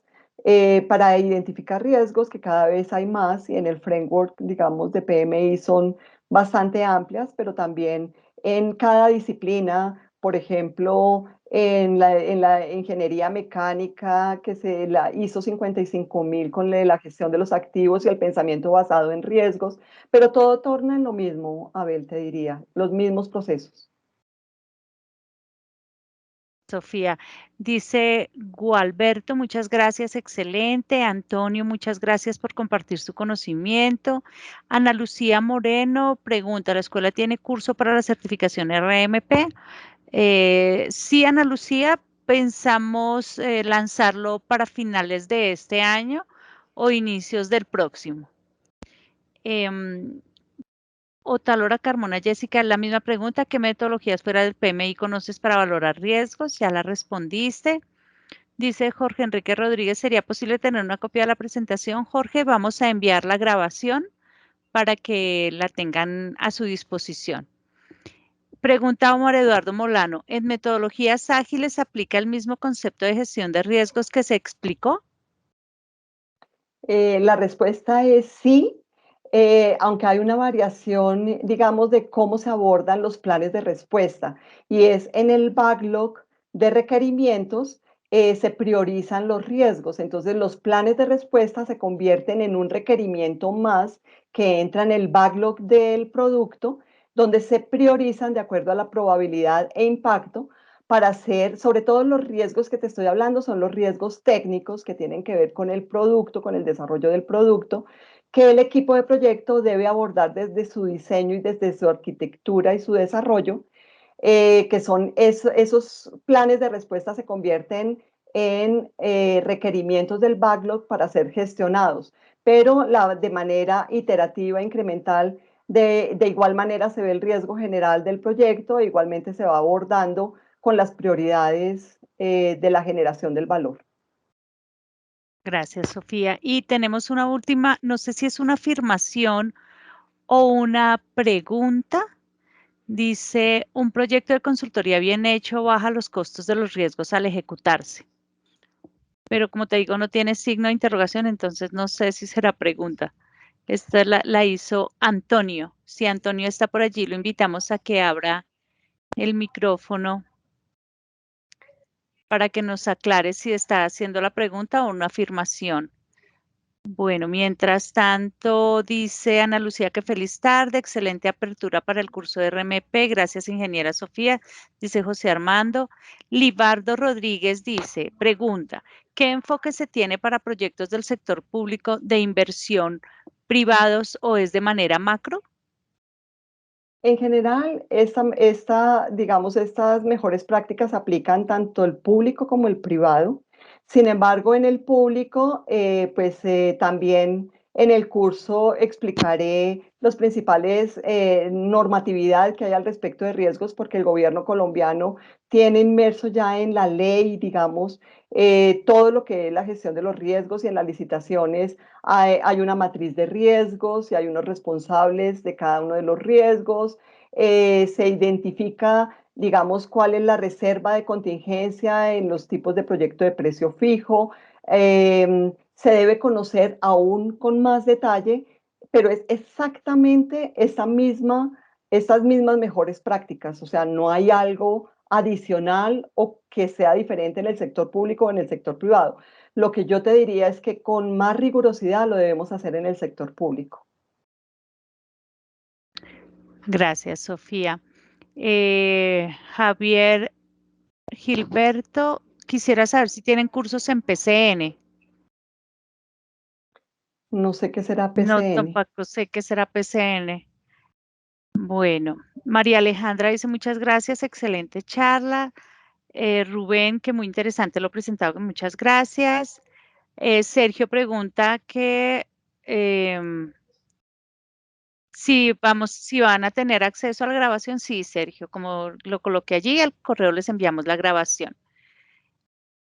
para identificar riesgos, que cada vez hay más y en el framework, digamos, de PMI son bastante amplias, pero también en cada disciplina por ejemplo, en la ingeniería mecánica, que se la ISO 55000 con la gestión de los activos y el pensamiento basado en riesgos, pero todo torna en lo mismo, Abel, te diría, los mismos procesos. Sofía. Dice Gualberto, muchas gracias, excelente. Antonio, muchas gracias por compartir su conocimiento. Ana Lucía Moreno pregunta, ¿la escuela tiene curso para la certificación RMP? Sí, Ana Lucía, pensamos lanzarlo para finales de este año o inicios del próximo. Otalora Carmona Jessica, la misma pregunta, ¿qué metodologías fuera del PMI conoces para valorar riesgos? Ya la respondiste. Dice Jorge Enrique Rodríguez, ¿sería posible tener una copia de la presentación? Jorge, vamos a enviar la grabación para que la tengan a su disposición. Pregunta Omar Eduardo Molano, ¿en metodologías ágiles aplica el mismo concepto de gestión de riesgos que se explicó? La respuesta es sí, aunque hay una variación, digamos, de cómo se abordan los planes de respuesta. Y es en el backlog de requerimientos se priorizan los riesgos. Entonces, los planes de respuesta se convierten en un requerimiento más que entra en el backlog del producto, donde se priorizan de acuerdo a la probabilidad e impacto para hacer, sobre todo los riesgos que te estoy hablando, son los riesgos técnicos que tienen que ver con el producto, con el desarrollo del producto, que el equipo de proyecto debe abordar desde su diseño y desde su arquitectura y su desarrollo, que son esos planes de respuesta se convierten en requerimientos del backlog para ser gestionados, pero de manera iterativa, incremental, de igual manera se ve el riesgo general del proyecto e igualmente se va abordando con las prioridades de la generación del valor. Gracias, Sofía. Y tenemos una última, no sé si es una afirmación o una pregunta. Dice, un proyecto de consultoría bien hecho baja los costos de los riesgos al ejecutarse. Pero como te digo, no tiene signo de interrogación, entonces no sé si será pregunta. Esta la hizo Antonio. Si Antonio está por allí, lo invitamos a que abra el micrófono para que nos aclare si está haciendo la pregunta o una afirmación. Bueno, mientras tanto, dice Ana Lucía que feliz tarde, excelente apertura para el curso de RMP, gracias ingeniera Sofía, dice José Armando. Libardo Rodríguez dice, pregunta, ¿qué enfoque se tiene para proyectos del sector público de inversión privados o es de manera macro? En general, digamos, estas mejores prácticas aplican tanto el público como el privado. Sin embargo, en el público, pues también en el curso explicaré los principales normatividades que hay al respecto de riesgos, porque el gobierno colombiano tiene inmerso ya en la ley, digamos, todo lo que es la gestión de los riesgos y en las licitaciones hay una matriz de riesgos y hay unos responsables de cada uno de los riesgos. Se identifica, digamos, cuál es la reserva de contingencia en los tipos de proyecto de precio fijo. Se debe conocer aún con más detalle, pero es exactamente estas mismas mejores prácticas. O sea, no hay algo adicional o que sea diferente en el sector público o en el sector privado. Lo que yo te diría es que con más rigurosidad lo debemos hacer en el sector público. Gracias, Sofía. Javier Gilberto, quisiera saber si tienen cursos en PCN. No sé qué será No, PCN. tampoco sé qué será PCN. Bueno, María Alejandra dice muchas gracias, excelente charla. Rubén, que muy interesante lo presentado, muchas gracias. Sergio pregunta que si van a tener acceso a la grabación. Sí, Sergio, como lo coloqué allí, al correo les enviamos la grabación.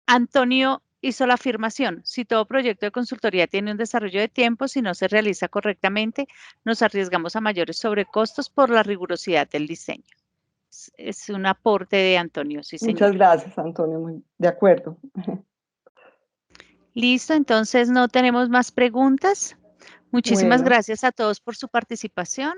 Antonio hizo la afirmación, si todo proyecto de consultoría tiene un desarrollo de tiempo, si no se realiza correctamente, nos arriesgamos a mayores sobrecostos por la rigurosidad del diseño. Es un aporte de Antonio, sí, señor. Muchas gracias, Antonio. De acuerdo. Listo, entonces no tenemos más preguntas. Muchísimas Bueno, gracias a todos por su participación.